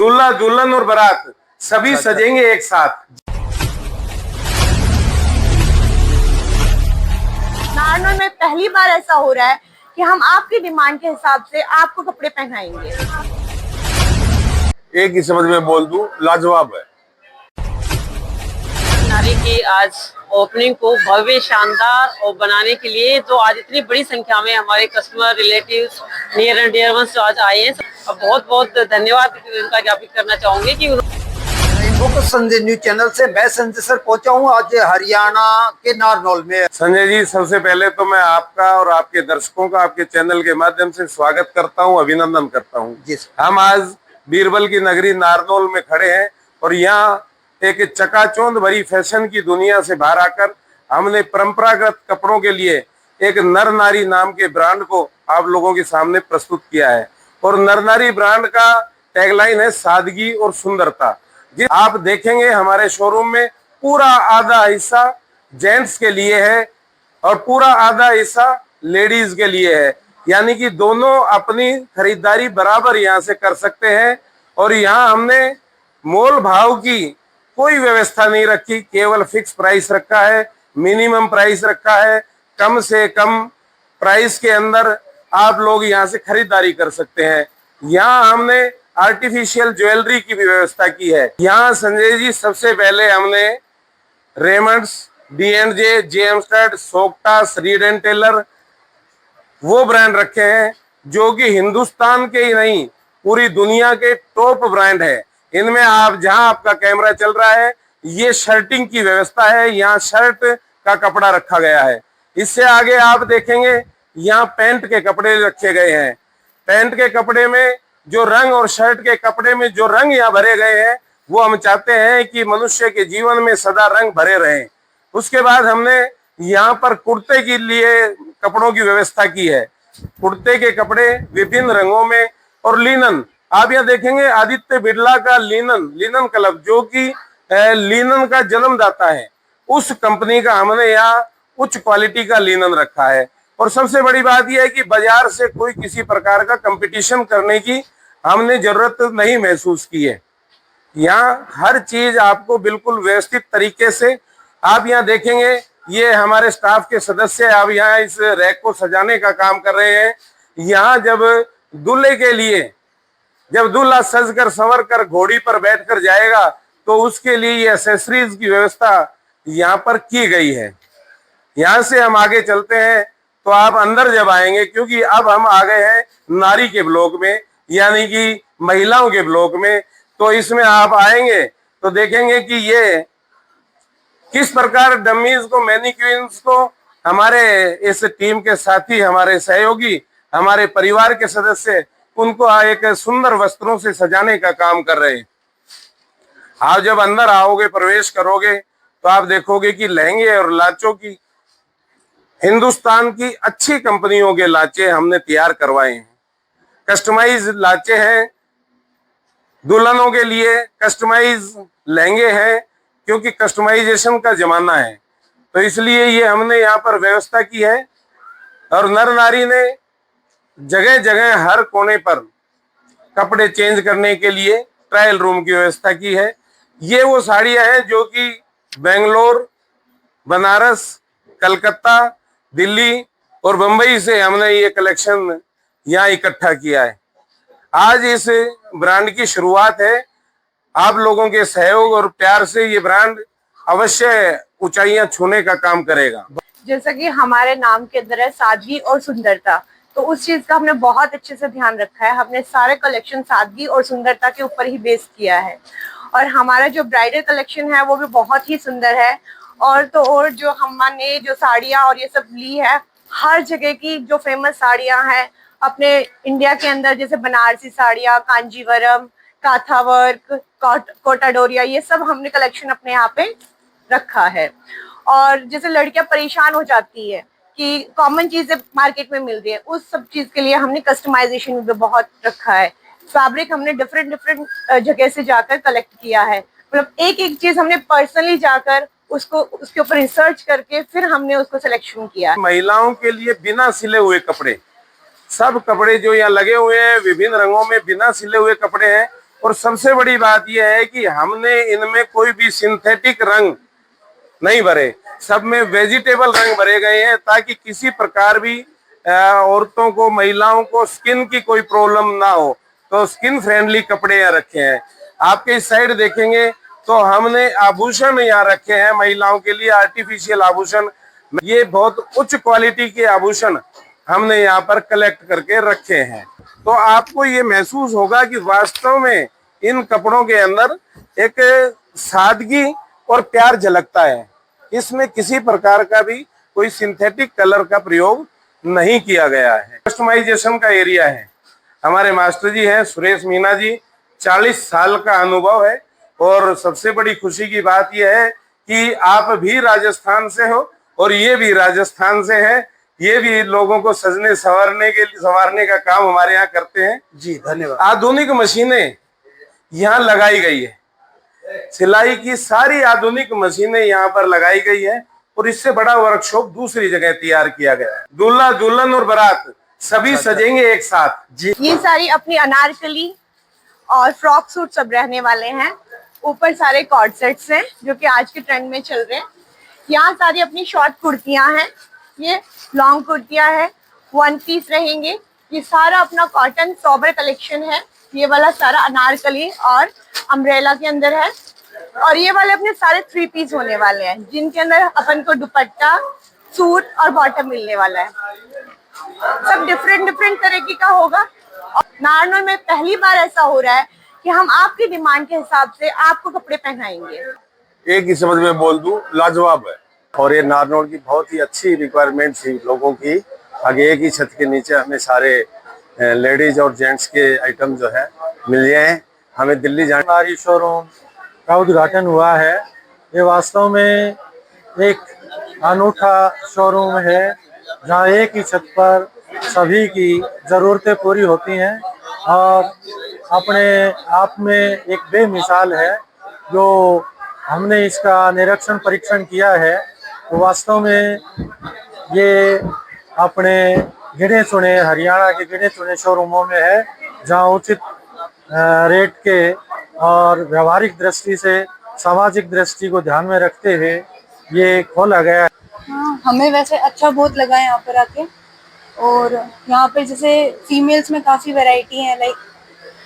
दूल्हा दुल्हन और बारात सभी सजेंगे एक साथ। नारनौल में पहली बार ऐसा हो रहा है कि हम आपकी डिमांड के हिसाब से आपको कपड़े पहनाएंगे। एक ही शब्द में बोल दूं, लाजवाब है। नारी की आज ओपनिंग को भव्य शानदार और बनाने के लिए तो आज इतनी बड़ी संख्या में हमारे customer relatives near and dear ones आज आए हैं। बहुत बहुत धन्यवाद उनका ज्ञापित करना चाहूंगी कि संजय न्यूज चैनल से मैं संजय सर पहुंचा हूं आज हरियाणा के नारनौल में। संजय जी, सबसे पहले तो मैं आपका और आपके दर्शकों का आपके चैनल के माध्यम से स्वागत करता हूं, अभिनंदन करता हूं। हम आज बीरबल की नगरी नारनौल में खड़े हैं और यहाँ एक चकाचौंध भरी फैशन की दुनिया से बाहर आकर हमने परंपरागत कपड़ों के लिए एक नर नारी नाम के ब्रांड को आप लोगों के सामने प्रस्तुत किया है। और नर नारी ब्रांड का टैगलाइन है सादगी और सुंदरता। जी, आप देखेंगे हमारे शोरूम में पूरा आधा हिस्सा जेंट्स के लिए है और पूरा आधा हिस्सा लेडीज के लिए है, यानी कि दोनों अपनी खरीदारी बराबर यहाँ से कर सकते हैं। और यहाँ हमने मोल भाव की कोई व्यवस्था नहीं रखी, केवल फिक्स प्राइस रखा है, मिनिमम प्राइस रखा है। कम से कम प्राइस के अंदर आप लोग यहाँ से खरीदारी कर सकते हैं। यहाँ हमने आर्टिफिशियल ज्वेलरी की भी व्यवस्था की है। यहाँ संजय जी, सबसे पहले हमने रेमंड्स, D&J, जेम्स स्टड, सोक्टास, रीड एंड टेलर वो ब्रांड रखे हैं जो कि हिंदुस्तान के ही नहीं पूरी दुनिया के टॉप ब्रांड है। इनमें आप जहां आपका कैमरा चल रहा है, ये शर्टिंग की व्यवस्था है, यहाँ शर्ट का कपड़ा रखा गया है। इससे आगे आप देखेंगे यहाँ पैंट के कपड़े रखे गए हैं। पैंट के कपड़े में जो रंग और शर्ट के कपड़े में जो रंग यहाँ भरे गए हैं वो हम चाहते हैं कि मनुष्य के जीवन में सदा रंग भरे रहें। उसके बाद हमने यहाँ पर कुर्ते के लिए कपड़ों की व्यवस्था की है। कुर्ते के कपड़े विभिन्न रंगों में और लिनन, आप यहाँ देखेंगे आदित्य बिरला का लिनन क्लब जो कि लिनन का जन्मदाता है, उस कंपनी का हमने यहाँ उच्च क्वालिटी का लिनन रखा है। और सबसे बड़ी बात यह है कि बाजार से कोई किसी प्रकार का कंपटीशन करने की हमने जरूरत नहीं महसूस की है। यहाँ हर चीज आपको बिल्कुल व्यवस्थित तरीके से आप यहाँ देखेंगे। ये हमारे स्टाफ के सदस्य अब यहाँ इस रैक को सजाने का काम कर रहे हैं। यहाँ जब दूल्हे के लिए, जब दूल्हा सज कर संवर कर घोड़ी पर बैठकर जाएगा तो उसके लिए ये एक्सेसरीज की व्यवस्था यहाँ पर की गई है। यहाँ से हम आगे चलते हैं तो आप अंदर जब आएंगे, क्योंकि अब हम आ गए हैं नारी के ब्लॉक में, यानी कि महिलाओं के ब्लॉक में, तो इसमें आप आएंगे तो देखेंगे कि ये किस प्रकार डमीज को, मैनिक्विन्स को हमारे इस टीम के साथी, हमारे सहयोगी, हमारे परिवार के सदस्य उनको एक सुंदर वस्त्रों से सजाने का काम कर रहे हैं। आप जब अंदर आओगे, प्रवेश करोगे तो आप देखोगे कि लहंगे और लाचों की हिंदुस्तान की अच्छी कंपनियों के लाचे हमने तैयार करवाए हैं। कस्टमाइज लाचे हैं, दुल्हनों के लिए कस्टमाइज लहंगे हैं, क्योंकि कस्टमाइजेशन का जमाना है, तो इसलिए ये हमने यहाँ पर व्यवस्था की है। और नर नारी ने जगह जगह हर कोने पर कपड़े चेंज करने के लिए ट्रायल रूम की व्यवस्था की है। ये वो साड़ियाँ हैं जो कि बेंगलोर, बनारस, कलकत्ता, दिल्ली और मुंबई से हमने ये कलेक्शन यहाँ इकट्ठा किया है। आज इस ब्रांड की शुरुआत है। आप लोगों के सहयोग और प्यार से ये ब्रांड अवश्य ऊंचाइयां छूने का काम करेगा। जैसा कि हमारे नाम के अंदर है सादगी और सुंदरता, तो उस चीज का हमने बहुत अच्छे से ध्यान रखा है। हमने सारे कलेक्शन सादगी और सुंदरता के ऊपर ही बेस किया है। और हमारा जो ब्राइडल कलेक्शन है वो भी बहुत ही सुंदर है। और तो और जो हमने जो साड़ियाँ और ये सब ली है, हर जगह की जो फेमस साड़ियाँ हैं अपने इंडिया के अंदर, जैसे बनारसी साड़ियाँ, कांजीवरम, काथा वर्क, कोटा डोरिया, ये सब हमने कलेक्शन अपने यहाँ पे रखा है। और जैसे लड़कियां परेशान हो जाती है कि कॉमन चीजें मार्केट में मिल रही है, उस सब चीज के लिए हमने कस्टमाइजेशन भी बहुत रखा है। फैब्रिक हमने डिफरेंट जगह से जाकर कलेक्ट किया है, मतलब एक एक चीज हमने पर्सनली जाकर उसको उसके ऊपर रिसर्च करके फिर हमने उसको सिलेक्शन किया। महिलाओं के लिए बिना सिले हुए कपड़े, सब कपड़े जो यहाँ लगे हुए हैं विभिन्न रंगों में बिना सिले हुए कपड़े हैं। और सबसे बड़ी बात यह है कि हमने इनमें कोई भी सिंथेटिक रंग नहीं भरे, सब में वेजिटेबल रंग भरे गए हैं ताकि किसी प्रकार भी औरतों को, महिलाओं को स्किन की कोई प्रॉब्लम ना हो। तो स्किन फ्रेंडली कपड़े यहाँ रखे हैं। आपके इस साइड देखेंगे तो हमने आभूषण यहाँ रखे हैं महिलाओं के लिए, आर्टिफिशियल आभूषण। ये बहुत उच्च क्वालिटी के आभूषण हमने यहाँ पर कलेक्ट करके रखे हैं। तो आपको ये महसूस होगा कि वास्तव में इन कपड़ों के अंदर एक सादगी और प्यार झलकता है। इसमें किसी प्रकार का भी कोई सिंथेटिक कलर का प्रयोग नहीं किया गया है। कस्टमाइजेशन का एरिया है। हमारे मास्टर जी हैं सुरेश मीना जी, 40 साल का अनुभव है। और सबसे बड़ी खुशी की बात यह है कि आप भी राजस्थान से हो और ये भी राजस्थान से है। ये भी लोगों को सजने संवारने का काम हमारे यहाँ करते हैं। जी धन्यवाद। आधुनिक मशीनें यहाँ लगाई गई है, सिलाई की सारी आधुनिक मशीनें यहाँ पर लगाई गई है और इससे बड़ा वर्कशॉप दूसरी जगह तैयार किया गया है। दूल्हा दुल्हन और बारात सभी सजेंगे एक साथ। जी ये सारी अपनी अनारकली और फ्रॉक सूट सब रहने वाले हैं। ऊपर सारे कॉर्ड सेट्स हैं जो कि आज के ट्रेंड में चल रहे हैं। यहाँ सारी अपनी शॉर्ट कुर्तियां हैं, ये लॉन्ग कुर्तियां हैं, 1 पीस रहेंगे। ये सारा अपना कॉटन सोबर कलेक्शन है। ये वाला सारा अनारकली और अम्ब्रेला के अंदर है। और ये वाले अपने सारे 3 पीस होने वाले हैं जिनके अंदर अपन को दुपट्टा, सूट और बॉटम मिलने वाला है। सब डिफरेंट तरीके का होगा। नारनौल में पहली बार ऐसा हो रहा है कि हम आपकी डिमांड के हिसाब से आपको कपड़े पहनाएंगे। एक ही समझ में बोल दूं, लाजवाब है। और ये नारनौल की बहुत ही अच्छी रिक्वायरमेंट थी लोगों की। आगे एक ही छत के नीचे हमें सारे लेडीज और जेंट्स के आइटम जो है मिल गए। हमें दिल्ली जाने हमारी शोरूम का उद्घाटन हुआ है। ये वास्तव में एक अनूठा शोरूम है जहाँ एक ही छत पर सभी की ज़रूरतें पूरी होती हैं और अपने आप में एक बेमिसाल है। जो हमने इसका निरीक्षण परीक्षण किया है तो वास्तव में ये अपने गिने चुने, हरियाणा के गिने चुने शोरूमों में है जहाँ उचित रेट के और व्यवहारिक दृष्टि से सामाजिक दृष्टि को ध्यान में रखते हुए ये खोला गया है। हाँ, हमें वैसे अच्छा बहुत लगा यहाँ पर आके। और यहाँ पर जैसे फीमेल्स में काफ़ी वैरायटी है, लाइक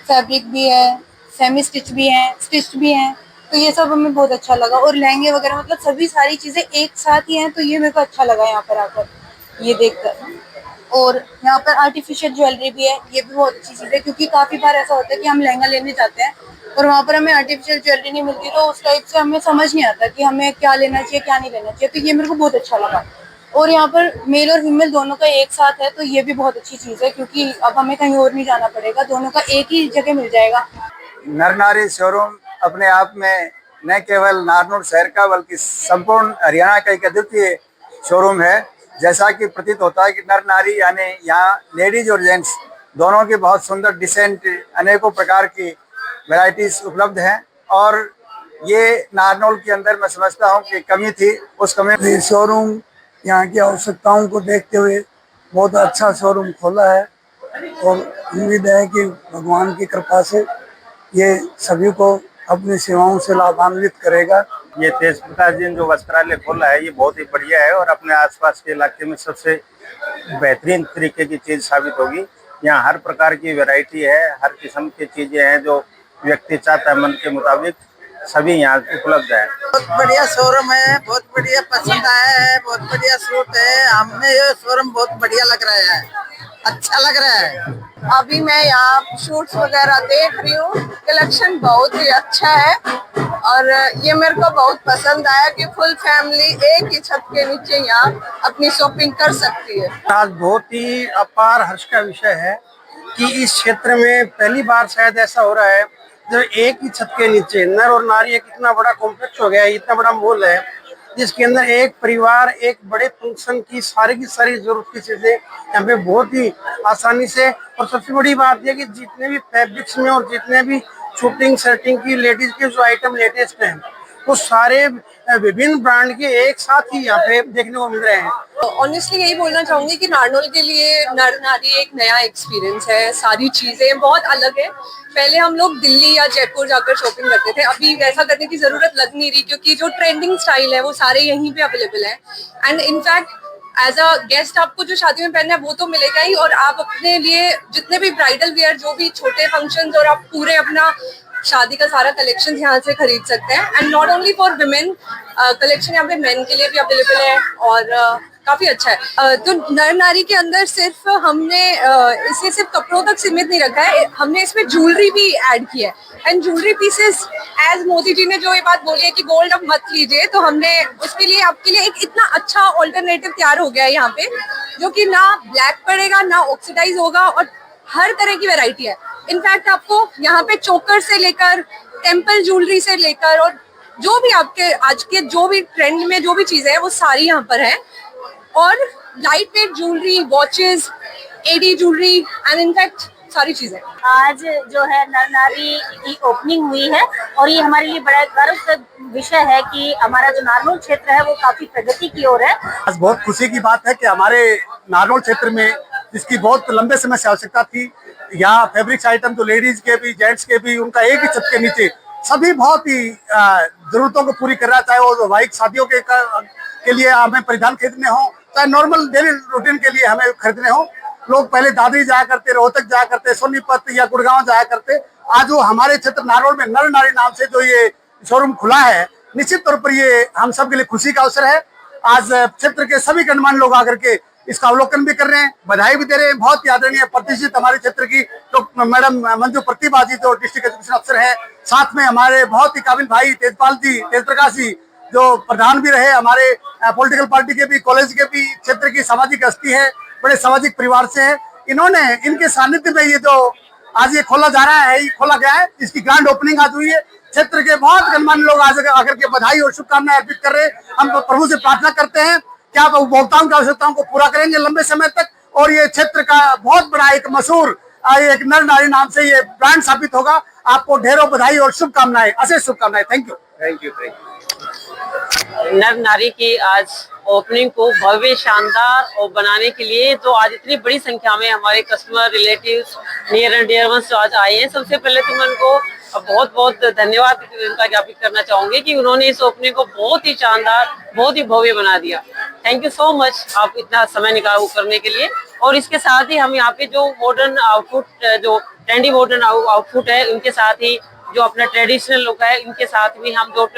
फैब्रिक भी है, सेमी स्टिच भी है, स्टिच भी है। तो ये सब हमें बहुत अच्छा लगा। और लहंगे वगैरह मतलब सभी सारी चीज़ें एक साथ ही हैं, तो ये मेरे को अच्छा लगा यहाँ पर आकर ये देखकर। और यहाँ पर आर्टिफिशियल ज्वेलरी भी है, ये भी बहुत अच्छी चीज़ है क्योंकि काफ़ी बार ऐसा होता है कि हम लहंगा लेने जाते हैं और वहाँ पर हमें आर्टिफिशियल ज्वेलरी नहीं मिलती, तो उस टाइप से हमें समझ नहीं आता कि हमें क्या लेना चाहिए क्या नहीं लेना चाहिए। तो ये मेरे को बहुत अच्छा लगा। और यहाँ पर मेल और फीमेल दोनों का एक साथ है, तो ये भी बहुत अच्छी चीज़ है क्योंकि अब हमें कहीं और नहीं जाना पड़ेगा, दोनों का एक ही जगह मिल जाएगा। नर नारी शोरूम अपने आप में न केवल नारनौल शहर का बल्कि संपूर्ण हरियाणा का एक अद्वितीय शोरूम है। जैसा कि प्रतीत होता है कि नर नारी यानी यहाँ लेडीज और जेंट्स दोनों की बहुत सुंदर डिसेंट अनेकों प्रकार की वैरायटीज उपलब्ध हैं। और ये नारनौल के अंदर मैं समझता हूँ कि कमी थी, उस कमी शोरूम यहाँ की आवश्यकताओं को देखते हुए बहुत अच्छा शोरूम खोला है और उम्मीद है कि भगवान की कृपा से ये सभी को अपनी सेवाओं से लाभान्वित करेगा। ये तेज प्रकाश जी ने जो वस्त्रालय खोला है ये बहुत ही बढ़िया है और अपने आसपास के इलाके में सबसे बेहतरीन तरीके की चीज़ साबित होगी। यहाँ हर प्रकार की वैरायटी है, हर किस्म की चीज़ें हैं जो व्यक्ति चाहता है मन के मुताबिक सभी यहाँ उपलब्ध है। बहुत बढ़िया शोरूम है, बहुत बढ़िया पसंद आया है, बहुत बढ़िया सूट है। हमें ये शोरूम बहुत बढ़िया लग रहा है, अच्छा लग रहा है। अभी मैं यहाँ शूट्स वगैरह देख रही हूँ, कलेक्शन बहुत ही अच्छा है और ये मेरे को बहुत पसंद आया कि फुल फैमिली एक ही छत के नीचे यहाँ अपनी शॉपिंग कर सकती है। आज बहुत ही अपार हर्ष का विषय है कि इस क्षेत्र में पहली बार शायद ऐसा हो रहा है जो एक ही छत के नीचे नर और नारी एक इतना बड़ा कॉम्प्लेक्स हो गया है, इतना बड़ा मॉल है जिसके अंदर एक परिवार एक बड़े फंक्शन की सारी जरूरत की चीजें यहाँ पे बहुत ही आसानी से। और सबसे बड़ी बात यह कि जितने भी फैब्रिक्स में और जितने भी शूटिंग सेटिंग की लेडीज के जो आइटम लेटेस्ट हैं वो सारे विभिन्न ब्रांड के एक साथ ही यहाँ पे देखने को मिल रहे हैं। ऑनेस्टली यही बोलना चाहूंगी कि नारनौल के लिए नर नारी एक नया एक्सपीरियंस है। सारी चीजें बहुत अलग है। पहले हम लोग दिल्ली या जयपुर जाकर शॉपिंग करते थे, अभी वैसा करने की जरूरत लग नहीं रही, क्योंकि जो ट्रेंडिंग स्टाइल है वो सारे यहीं पे अवेलेबल है। And in fact as a guest आपको जो शादी में पहनना है वो तो मिलेगा ही, और आप अपने लिए जितने भी ब्राइडल वेयर, जो भी छोटे फंक्शंस, और आप पूरे अपना शादी का सारा कलेक्शन यहाँ से खरीद सकते हैं। And not only for women, collection यहाँ पे मेन के लिए भी अवेलेबल है, और काफी अच्छा है। तो नर नारी के अंदर सिर्फ हमने इसे सिर्फ कपड़ों तक सीमित नहीं रखा है, हमने इसमें ज्वेलरी भी ऐड की है। And jewellery pieces, as Modi ji ने जो ये बात बोली है कि गोल्ड अब मत लीजिए, तो हमने उसके लिए आपके लिए एक इतना अच्छा ऑल्टरनेटिव तैयार हो गया है यहाँ पे, जो कि ना ब्लैक पड़ेगा ना ऑक्सीडाइज होगा, और हर तरह की वैरायटी है। इनफैक्ट आपको यहाँ पे चोकर से लेकर टेम्पल ज्वेलरी से लेकर, और जो भी आपके आज के जो भी ट्रेंड में जो भी चीजें हैं वो सारी यहाँ पर है। और light weight jewellery, watches, AD jewellery, and in fact सारी चीजें। आज जो है नर नारी की ओपनिंग हुई है, और ये हमारे लिए बड़ा गर्व का विषय है कि हमारा जो नारनौल क्षेत्र है वो काफी प्रगति की ओर है। आज बहुत खुशी की बात है कि हमारे नारनौल क्षेत्र में, जिसकी बहुत लंबे समय से आवश्यकता थी, यहाँ फैब्रिक्स आइटम तो लेडीज के भी जेंट्स के भी, उनका एक ही छत के नीचे सभी बहुत ही जरूरतों को पूरी कर रहा है। चाहे वो वैवाहिक शादियों के लिए हमें परिधान खरीदने हो, चाहे नॉर्मल डेली रूटीन के लिए हमें खरीदने हो। लोग पहले दादरी जाया करते, रोहतक जाया करते, सोनीपत या गुड़गांव जाया करते। आज वो हमारे क्षेत्र नारनौल में नर नारी नाम से जो ये शोरूम खुला है, निश्चित तौर पर ये हम सब के लिए खुशी का अवसर है। आज क्षेत्र के सभी गणमान्य लोग आकर के इसका अवलोकन भी कर रहे हैं, बधाई भी दे रहे हैं। बहुत ही आदरणीय प्रतिष्ठित हमारे क्षेत्र की तो मैडम मंजू प्रतिभा जी, जो डिस्ट्रिक्ट एजुकेशन अफसर है, साथ में हमारे बहुत ही काबिल भाई तेजपाल जी, तेज प्रकाश जी, जो प्रधान भी रहे हमारे पॉलिटिकल पार्टी के भी, कॉलेज के भी, क्षेत्र की सामाजिक हस्ती है, बड़े सामाजिक परिवार से है। इन्होंने इनके सानिध्य में ये जो आज ये खोला जा रहा है, ये खोला गया है, इसकी ग्रैंड ओपनिंग आज हुई है। क्षेत्र के बहुत गणमान्य लोग आज आकर के बधाई और शुभकामनाएं अर्पित कर रहे हैं। हम प्रभु से प्रार्थना करते हैं कि आप उपभोक्ताओं की आवश्यकताओं को पूरा करेंगे लंबे समय तक, और ये क्षेत्र का बहुत बड़ा एक मशहूर एक नर नारी नाम से ये ब्रांड साबित होगा। आपको ढेरों बधाई और शुभकामनाएं, अशेष शुभकामनाएं। Thank you. Thank you. नर नारी की आज ओपनिंग को भव्य, शानदार और बनाने के लिए तो आज इतनी बड़ी संख्या में हमारे customer, relatives, near and dear ones आज आए हैं। सबसे पहले तो मैं उनको बहुत बहुत धन्यवाद उनका ज्ञापित करना चाहूंगी कि उन्होंने इस ओपनिंग को बहुत ही शानदार, बहुत ही भव्य बना दिया। थैंक यू सो मच, आप इतना समय निकाला करने के लिए। और इसके साथ ही हम यहाँ पे जो मॉडर्न आउटफुट, जो ट्रेंडी मॉडर्न आउटफुट है, उनके साथ ही जो अपना ट्रेडिशनल लुक है, इनके साथ भी हम जो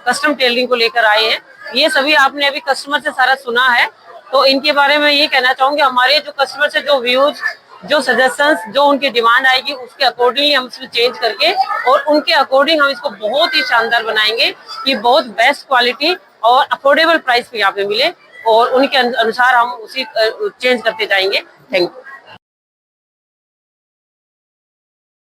कस्टम टेलरिंग को लेकर आए हैं, ये सभी आपने अभी कस्टमर से सारा सुना है। तो इनके बारे में ये कहना चाहूंगी, हमारे जो कस्टमर से जो व्यूज, जो सजेशंस, जो उनकी डिमांड आएगी, उसके अकॉर्डिंगली हम इसको चेंज करके और उनके अकॉर्डिंग हम इसको बहुत ही शानदार बनाएंगे कि बहुत बेस्ट क्वालिटी और अफोर्डेबल प्राइस पे यहाँ पे मिले, और उनके अनुसार हम उसी चेंज करते जाएंगे। Thank you.